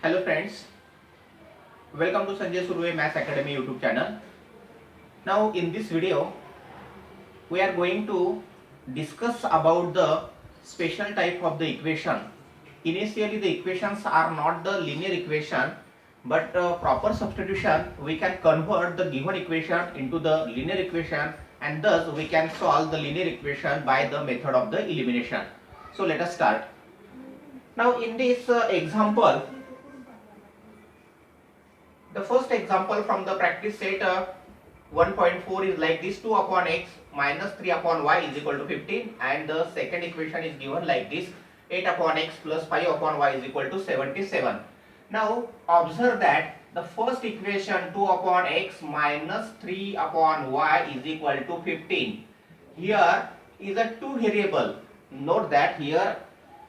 Hello friends, welcome to Sanjay Surve Maths Academy YouTube channel. Now in this video, we are going to discuss about the special type of the equation. Initially the equations are not the linear equation, but proper substitution we can convert the given equation into the linear equation, and thus we can solve the linear equation by the method of the elimination. So let us start. Now in this example, the first example from the practice set 1.4 is like this: 2 upon x minus 3 upon y is equal to 15, and the second equation is given like this: 8 upon x plus 5 upon y is equal to 77. Now observe that the first equation 2 upon x minus 3 upon y is equal to 15. Here is a two variable. Note that here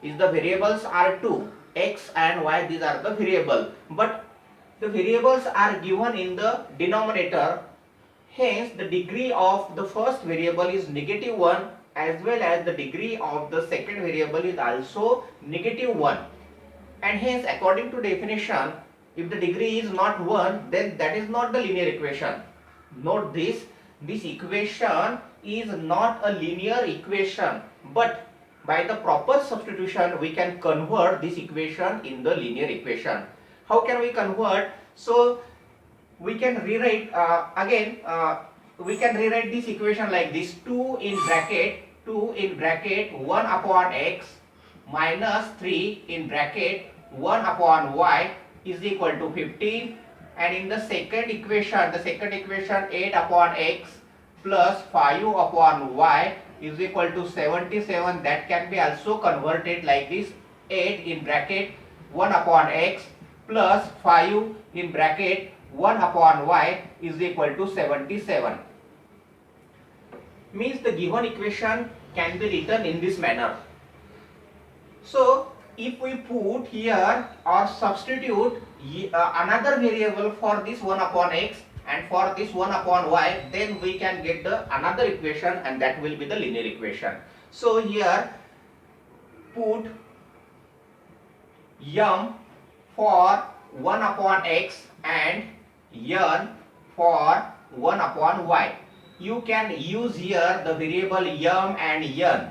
is the variables are two, x and y, these are the variable, but the variables are given in the denominator. Hence the degree of the first variable is -1, as well as the degree of the second variable is also -1, and hence according to definition, if the degree is not 1, then that is not the linear equation. Note this equation is not a linear equation, but by the proper substitution we can convert this equation in the linear equation. How can we convert? So we can rewrite we can rewrite this equation like this: 2 in bracket 1 upon x minus 3 in bracket 1 upon y is equal to 15, and in the second equation 8 upon x plus 5 upon y is equal to 77. That can be also converted like this: 8 in bracket 1 upon x plus 5 in bracket 1 upon y is equal to 77. Means the given equation can be written in this manner. So if we put here or substitute another variable for this 1 upon x and for this 1 upon y, then we can get the another equation, and that will be the linear equation. So here put m for 1 upon x and n for 1 upon y. You can use here the variable m and n,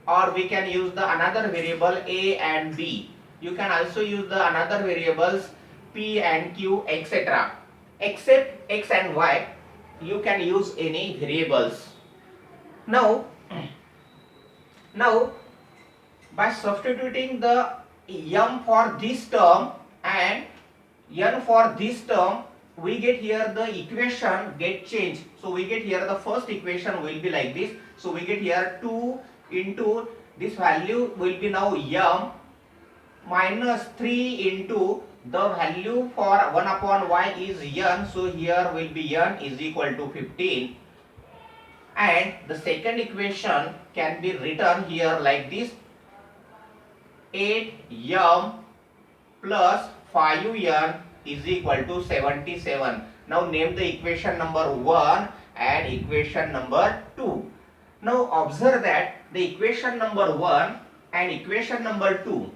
or we can use the another variable a and b. You can also use the another variables p and q, etc. Except x and y, you can use any variables. Now by substituting the m for this term and n for this term, we get here the equation get changed. So we get here the first equation will be like this. So we get here 2 into this value will be now m minus 3 into the value for 1 upon y is n. So here will be n is equal to 15, and the second equation can be written here like this: 8m plus 5n is equal to 77. Now name the equation number 1 and equation number 2. Now observe that the equation number 1 and equation number 2,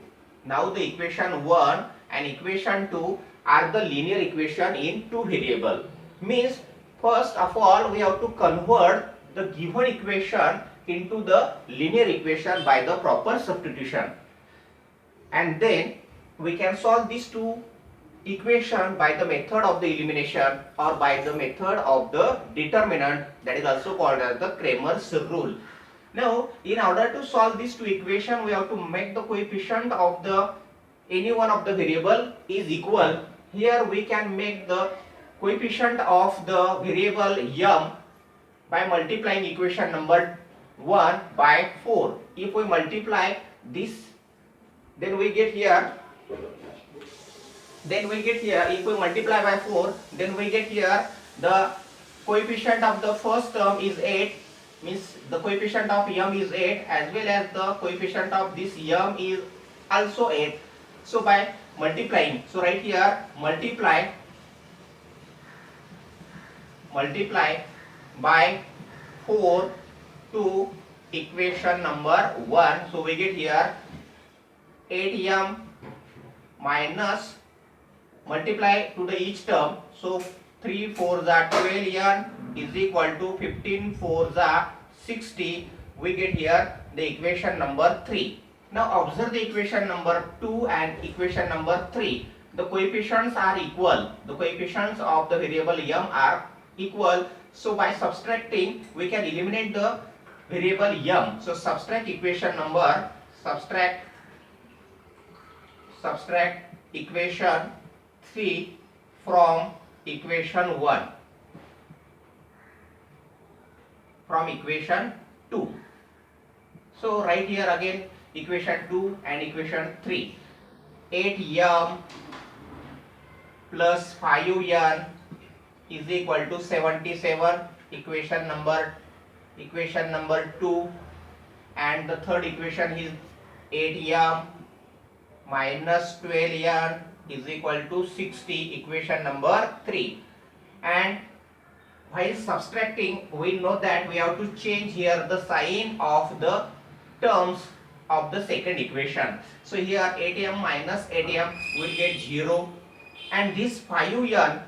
now the equation 1 and equation 2 are the linear equation in two variable. Means first of all we have to convert the given equation into the linear equation by the proper substitution, and then we can solve these two equation by the method of the elimination or by the method of the determinant, that is also called as the Cramer's rule. Now in order to solve these two equation, we have to make the coefficient of the any one of the variable is equal. Here we can make the coefficient of the variable m by multiplying equation number 1 by 4. If we multiply this, then we get here if we multiply by 4, then we get here the coefficient of the first term is 8, means the coefficient of m is 8, as well as the coefficient of this m is also 8. So by multiplying, so right here multiply by 4 to equation number 1. So we get here 8m minus multiply to the each term. So 3 4s are 12n is equal to 15 4s are 60. We get here the equation number 3. Now observe the equation number 2 and equation number 3. The coefficients are equal. The coefficients of the variable m are equal. So by subtracting, we can eliminate the variable m. So subtract equation number, subtract equation 3 from equation 1, from equation 2. So right here again equation 2 and equation 3. 8m plus 5n is equal to 77, equation number 2, and the third equation is 8m minus 12n is equal to 60, equation number 3. And while subtracting, we know that we have to change here the sign of the terms of the second equation. So here 8m minus 8m will get 0, and this 5n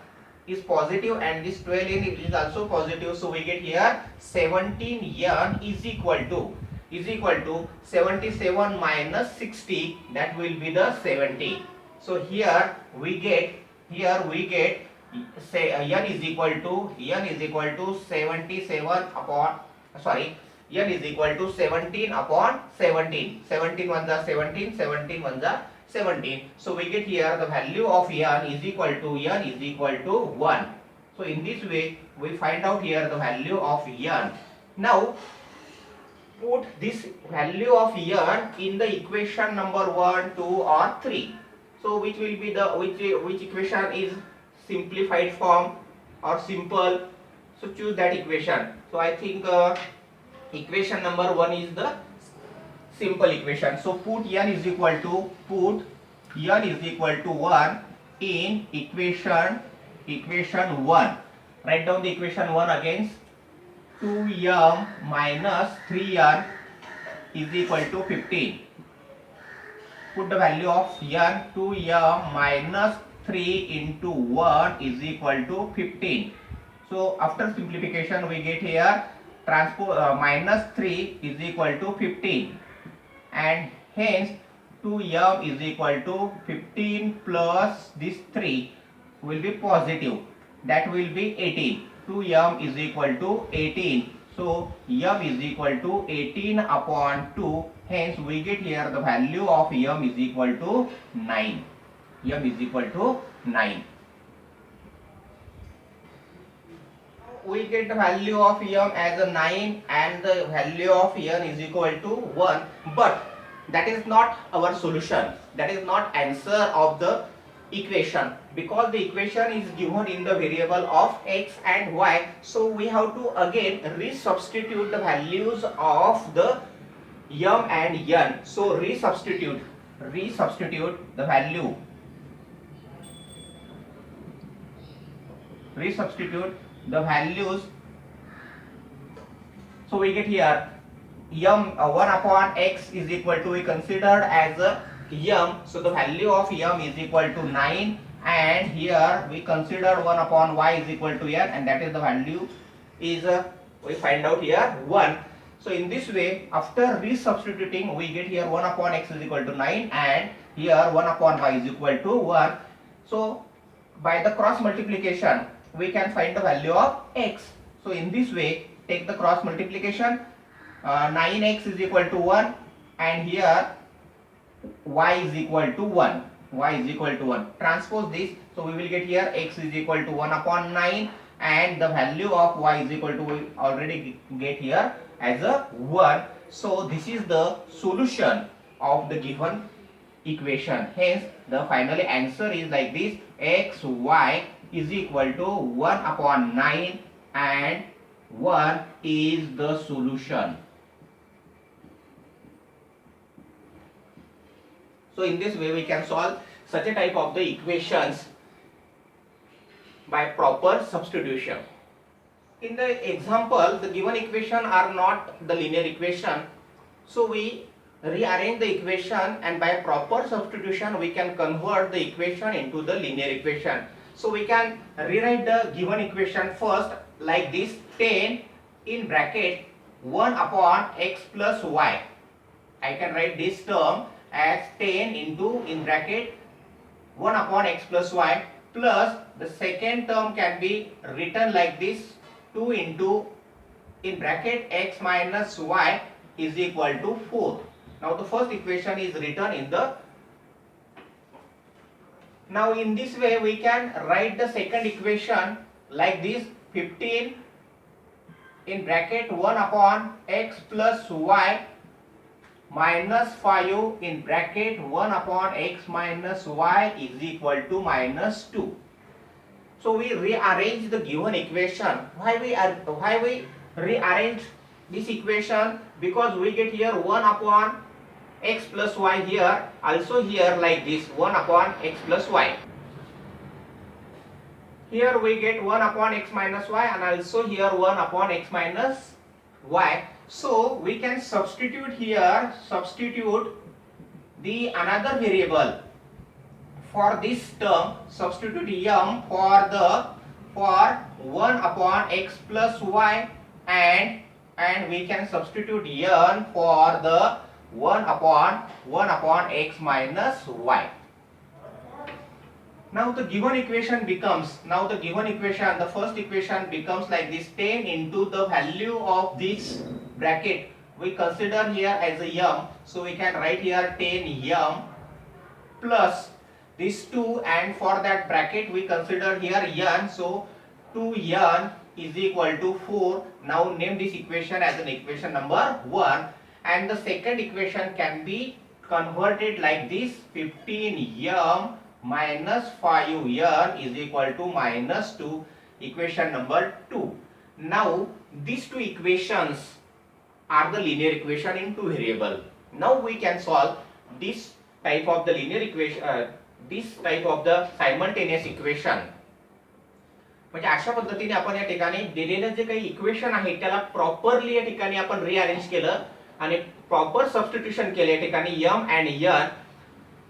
is positive and this 12n is also positive, so we get here 17n is equal to 77 minus 60, that will be the 70. So here we get say n is equal to 77 upon, sorry, n is equal to 17 upon 17. 17 ones are 17, 17 ones are 17. So we get here the value of n is equal to 1. So in this way we find out here the value of n. Now put this value of n in the equation number 1, 2 or 3. So which will be the which equation is simplified form or simple? So choose that equation. So I think equation number 1 is the simple equation. So put n is equal to 1 in equation 1. Write down the equation 1 again. 2m minus 3n is equal to 15. Put the value of n. 2m minus 3 into 1 is equal to 15. So after simplification we get here minus 3 is equal to 15, and hence 2m is equal to 15 plus this 3 will be positive, that will be 18. 2m is equal to 18. So m is equal to 18 upon 2. Hence we get here the value of m is equal to 9. m is equal to 9. We get the value of m as a 9 and the value of n is equal to 1, but that is not our solution. That is not answer of the equation, because the equation is given in the variable of x and y. So we have to again resubstitute the values of the m and n. So resubstitute the value. Resubstitute the values. So we get here m 1 upon x is equal to, we considered as a m, so the value of m is equal to 9, and here we considered 1 upon y is equal to n, and that is the value is we find out here 1. So in this way, after resubstituting, we get here 1 upon x is equal to 9 and here 1 upon y is equal to 1. So by the cross multiplication we can find the value of x. So in this way, take the cross multiplication, 9x is equal to 1 and here y is equal to 1. Transpose this, so we will get here x is equal to 1 upon 9 and the value of y is equal to, we already get here as a 1. So this is the solution of the given equation. Hence the final answer is like this: x, y is equal to 1 upon 9 and 1 is the solution. So in this way we can solve such a type of the equations by proper substitution. In the example, the given equation are not the linear equation, so we rearrange the equation, and by proper substitution we can convert the equation into the linear equation. So we can rewrite the given equation first like this: 10 in bracket 1 upon x plus y. I can write this term as 10 into in bracket 1 upon x plus y, plus the second term can be written like this: 2 into in bracket x minus y is equal to 4. Now the first equation is written in the. Now in this way we can write the second equation like this: 15 in bracket 1 upon x plus y minus 5 in bracket 1 upon x minus y is equal to minus 2. So we rearrange the given equation. Why we rearrange this equation? Because we get here 1 upon x plus y here, also here like this 1 upon x plus y. Here we get 1 upon x minus y, and also here 1 upon x minus y. So we can substitute here, substitute the another variable for this term, substitute m for 1 upon x plus y, and we can substitute n for the 1 upon x minus y. Now the given equation becomes, the first equation becomes like this: 10 into the value of this bracket we consider here as a m, so we can write here 10 m plus this 2, and for that bracket we consider here n, so 2 n is equal to 4. Now name this equation as an equation number 1, and the second equation can be converted like this: 15 m minus 5n is equal to minus 2, equation number 2. Now these two equations are the linear equation in two variable. Now we can solve this type of the linear equation, this type of the simultaneous equation. म्हणजे अशा पद्धतीने आपण या ठिकाणी दिलेलं जे काही equation आहे त्याला प्रॉपरली या ठिकाणी आपण रिअरेंज केलं आणि प्रॉपर सबस्टिट्यूशन केले या ठिकाणी m and n.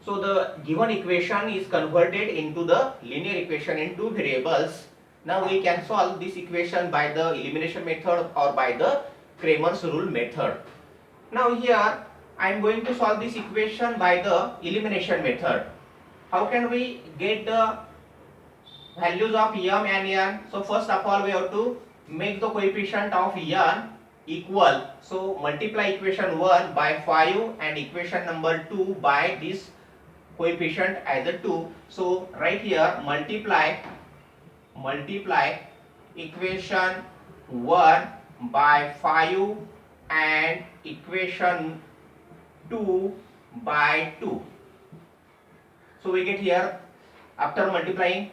So the given equation is converted into the linear equation in two variables. Now we can solve this equation by the elimination method or by the Cramer's rule method. Now here I am going to solve this equation by the elimination method. How can we get the values of m and n? So first of all we have to make the coefficient of n equal. So multiply equation 1 by 5 and equation number 2 by this coefficient as a 2. So right here multiply equation 1 by 5 and equation 2 by 2. So we get here, after multiplying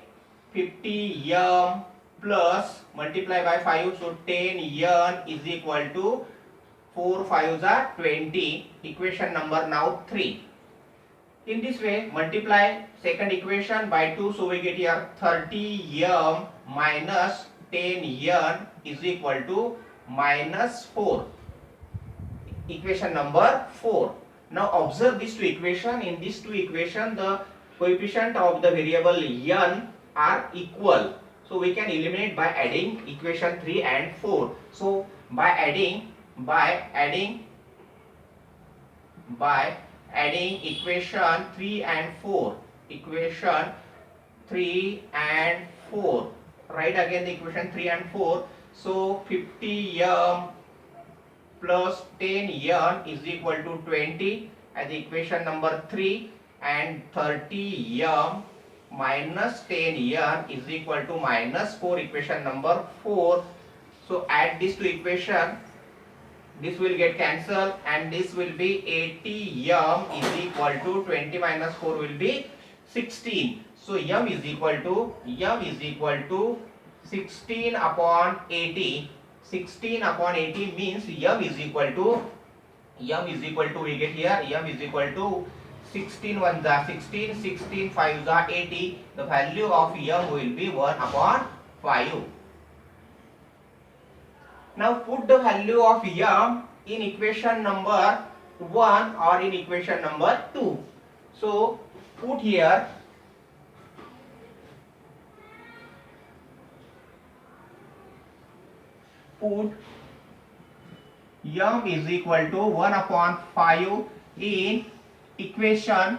50 m plus multiply by 5, so 10 n is equal to 4 5s are 20, equation number now 3. In this way multiply second equation by 2, so we get here 30 m minus 10 n is equal to minus 4, equation number 4. Now observe these two equations. In these two equations the coefficient of the variable n are equal, so we can eliminate by adding equation 3 and 4. So by adding equation 3 and 4, write again the equation 3 and 4. So 50 m plus 10 n is equal to 20 as the equation number 3, and 30 m minus 10 n is equal to minus 4, equation number 4. So add these two equations, this will get cancelled and this will be 80 m is equal to 20 minus 4 will be 16. So m is equal to 16 upon 80. 16 upon 80 means m is equal to we get here m is equal to 16 1s are 16, 16 5s are 80. The value of m will be 1 upon 5. Now put the value of m in equation number 1 or in equation number 2. So put here put m is equal to 1 upon 5 in equation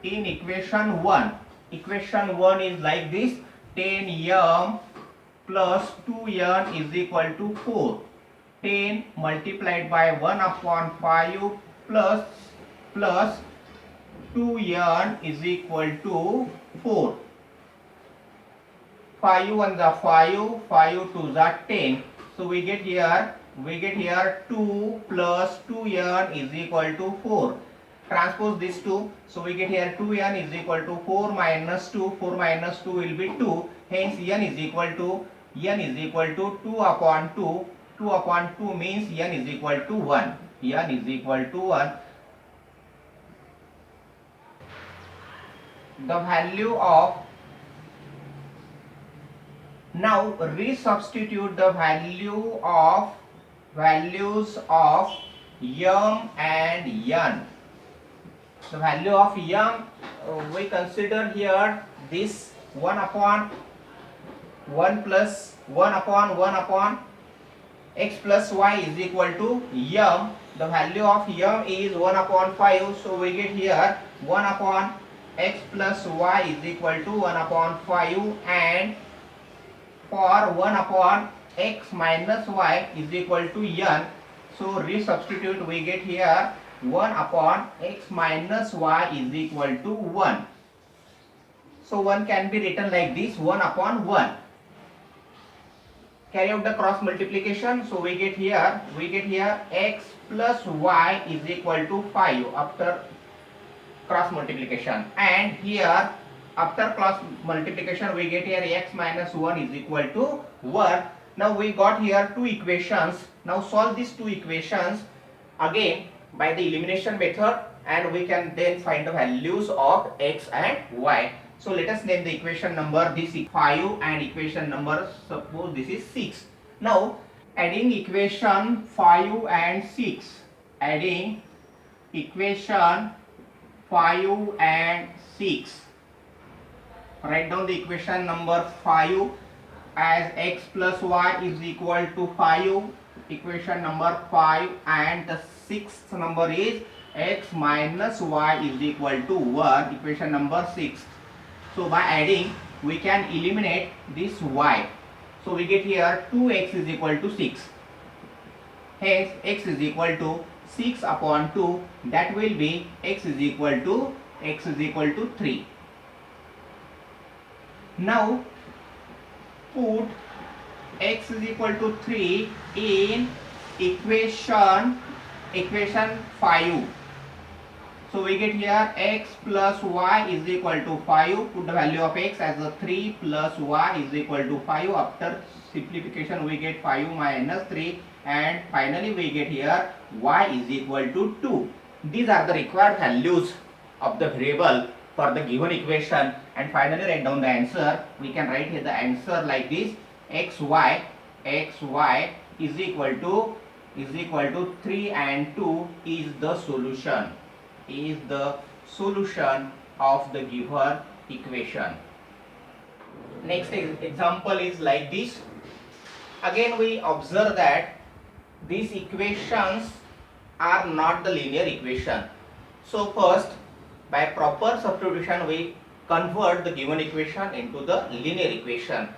1. Equation 1 is like this: 10m plus 2n is equal to 4. 10 multiplied by 1 upon 5 plus 2n is equal to 4. 5 1s are 5, 5 2s are 10. So we get here 2 plus 2n is equal to 4. Transpose this 2. So we get here 2n is equal to 4 minus 2. 4 minus 2 will be 2. Hence n is equal to 2 upon 2. 2 upon 2 means n is equal to 1. n is equal to 1. The value of, now resubstitute the values of m and n. The value of m, we consider here this 1 upon 1 plus 1 upon x plus y is equal to m. The value of m is 1 upon 5. So we get here 1 upon x plus y is equal to 1 upon 5, and for 1 upon x minus y is equal to n. So resubstitute, we get here 1 upon x minus y is equal to 1. So 1 can be written like this: 1 upon 1. Carry out the cross multiplication. So we get here x plus y is equal to 5 after cross multiplication, and here after cross multiplication we get here x minus 1 is equal to 1. Now we got here two equations. Now solve these two equations again by the elimination method, and we can then find the values of x and y. So let us name the equation number, this is 5, and equation number, suppose this is 6. Now adding equation 5 and 6, adding equation 5 and 6, write down the equation number 5 as x plus y is equal to 5, equation number 5, and the sixth number is x minus y is equal to 1, equation number 6. So by adding we can eliminate this y. So we get here 2x is equal to 6. Hence x is equal to 6 upon 2, that will be x is equal to 3. Now put x is equal to 3 in equation 5. So we get here x plus y is equal to 5. Put the value of x as a 3 plus y is equal to 5. After simplification we get 5 minus 3, and finally we get here y is equal to 2. These are the required values of the variable for the given equation, and finally write down the answer. We can write here the answer like this: xy is equal to 3 and 2 is the solution of the given equation. Next example is like this. Again we observe that these equations are not the linear equation. So first, by proper substitution we convert the given equation into the linear equation.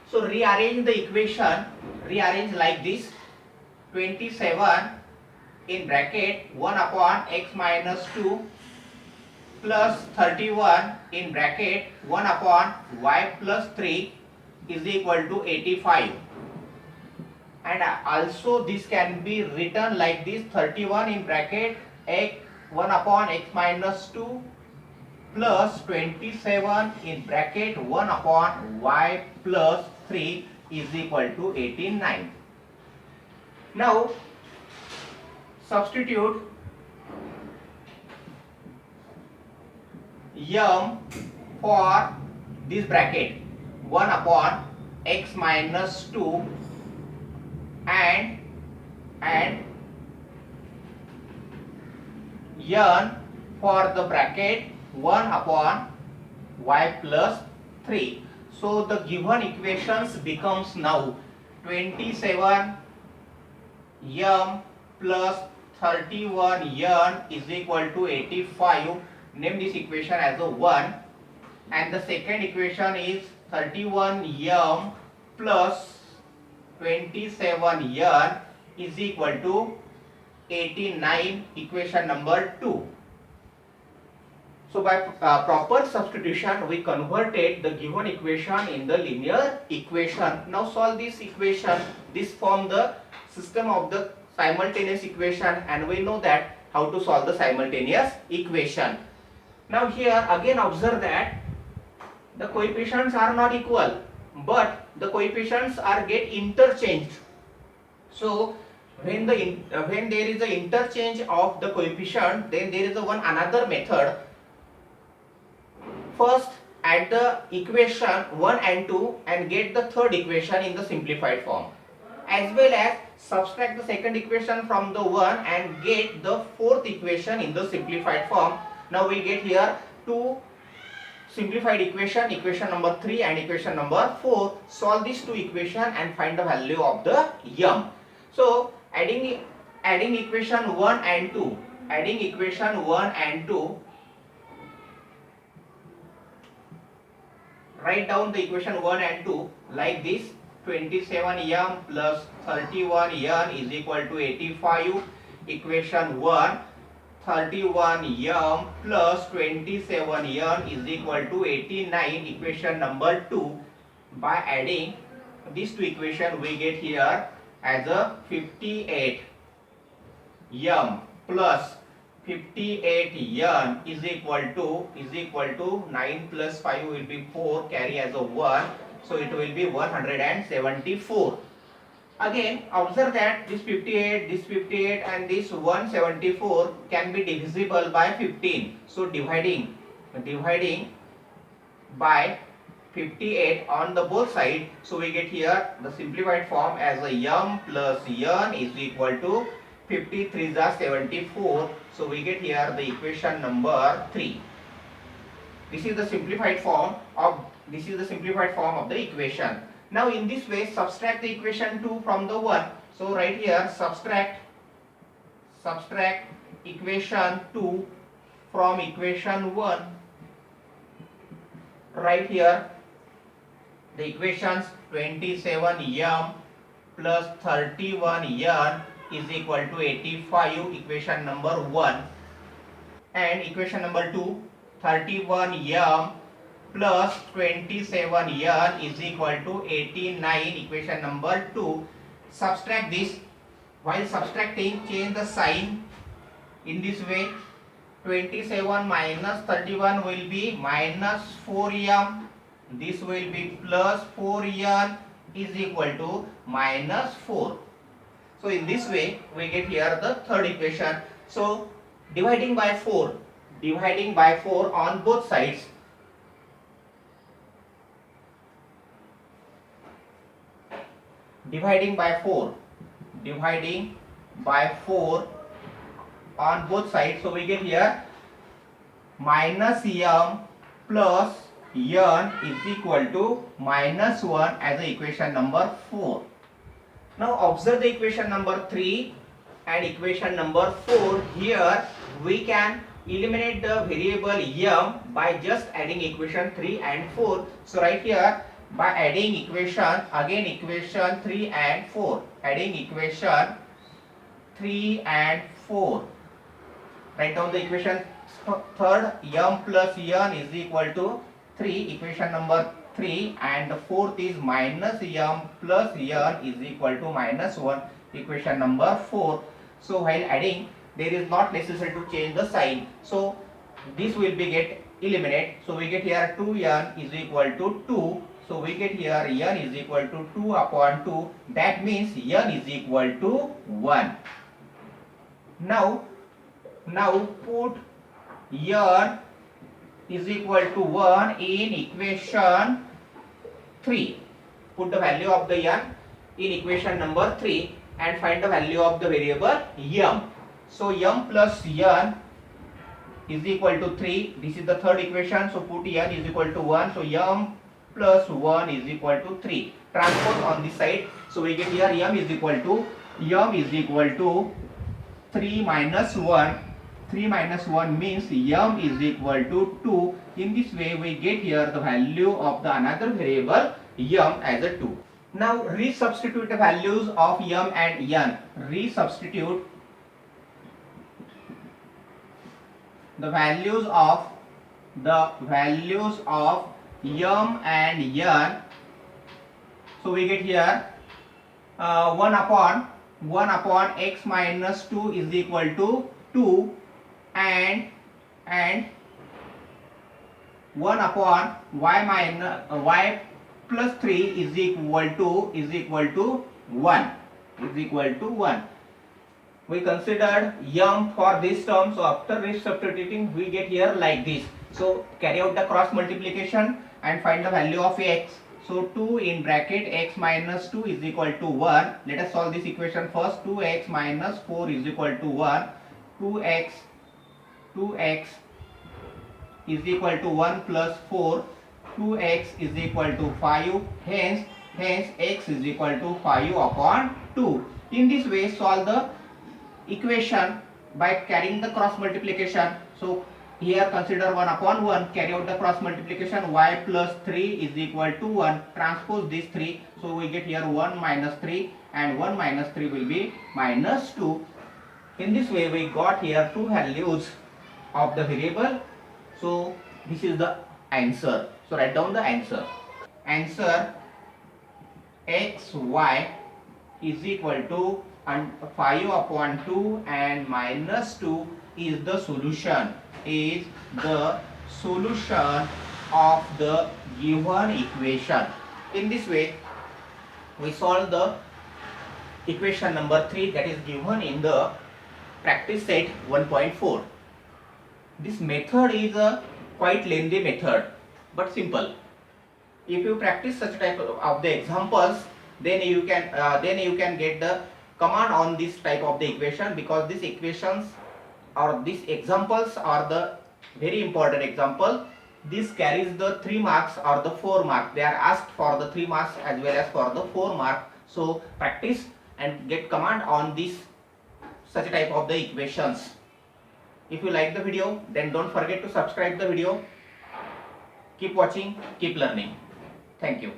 So rearrange the equation, rearrange like this: 27 in bracket 1 upon x minus 2 plus 31 in bracket 1 upon y plus 3 is equal to 85. And also this can be written like this: 31 in bracket 1 upon x minus 2 plus 27 in bracket 1 upon y plus 3 is equal to 89. Now substitute m for this bracket 1 upon x minus 2 and n for the bracket 1 upon y plus 3. So the given equations becomes now 27 m plus 31 n is equal to 85. Name this equation as a 1, and the second equation is 31 m plus 27 n is equal to 89, equation number 2. So by proper substitution we converted the given equation in the linear equation. Now solve this equation. This form the system of the simultaneous equation, and we know that how to solve the simultaneous equation. Now here again observe that the coefficients are not equal, but the coefficients are get interchanged. So when there is a interchange of the coefficient, then there is a another method. First add the equation 1 and 2 and get the third equation in the simplified form, as well as subtract the second equation from the 1 and get the fourth equation in the simplified form. Now we get here two simplified equation, equation number 3 and equation number 4. Solve these two equation and find the value of the m. So adding equation 1 and 2, adding equation 1 and 2, write down the equation 1 and 2 like this: 27 m plus 31 n is equal to 85. Equation 1, 31 m plus 27 n is equal to 89. Equation number 2. By adding these two equations we get here as a 58 m plus 58 n is equal to 9 plus 5 will be 4, carry as a 1, so it will be 174. Again observe that this 58 and this 174 can be divisible by 15. So dividing by 58 on the both sides, so we get here the simplified form as a m plus n is equal to 53 is 74. So we get here the equation number 3. This is the simplified form of the equation. Now in this way subtract the equation 2 from the 1. So right here subtract equation 2 from equation 1. Right here the equations 27 m plus 31 n is equal to 85, equation number 1, and equation number 2, 31 m plus 27 n is equal to 89, equation number 2. Subtract this. While subtracting, change the sign in this way. 27 minus 31 will be minus 4m. This will be plus 4n is equal to minus 4. So in this way we get here the third equation. So dividing by 4 on both sides. Dividing by 4 on both sides. So we get here minus m plus n is equal to minus 1 as the equation number 4. Now observe the equation number 3 and equation number 4. Here we can eliminate the variable m by just adding equation 3 and 4. So right here by adding equation 3 and 4, adding equation 3 and 4, write down the equation third, m plus n is equal to 3, equation number 3, and the fourth is minus m plus n is equal to minus 1, equation number 4. So while adding there is not necessary to change the sign, so this will be get eliminate. So we get here 2n is equal to 2. So we get here n is equal to 2 upon 2. That means n is equal to 1. Now put n is equal to 1 in equation 3. Put the value of the n in equation number 3 and find the value of the variable m. So m plus n is equal to 3. This is the third equation. So put n is equal to 1. So m plus 1 is equal to 3. Transpose on this side. So we get here m is equal to 3 minus 1. 3 minus 1 means m is equal to 2. In this way we get here the value of the another variable m as a 2. Now resubstitute the values of m and n. Resubstitute the values of m and n. So we get here 1 upon x minus 2 is equal to 2, and 1 upon y plus 3 is equal to 1. We considered m for this term, so after resubstituting we get here like this. So carry out the cross multiplication and find the value of x. So 2 in bracket x minus 2 is equal to 1. Let us solve this equation first. 2x minus 4 is equal to 1. 2x is equal to 1 plus 4. 2x is equal to 5. Hence x is equal to 5 upon 2. In this way solve the equation by carrying the cross multiplication. So here consider 1 upon 1, carry out the cross multiplication. Y plus 3 is equal to 1. Transpose these 3. So we get here 1 minus 3, and 1 minus 3 will be minus 2. In this way we got here two values of the variable. So this is the answer. So write down the answer. Answer xy is equal to 5 upon 2 and minus 2 is the solution. Of the given equation. In this way we solve the equation number 3 that is given in the practice set 1.4. This method is a quite lengthy method but simple. If you practice such type of the examples, then you can get the command on this type of the equation, because these equations or these examples are the very important example. This carries the 3 marks or the 4 marks. They are asked for the 3 marks as well as for the 4 marks. So practice and get command on this such type of the equations. If you like the video, then don't forget to subscribe the video. Keep watching, keep learning. Thank you.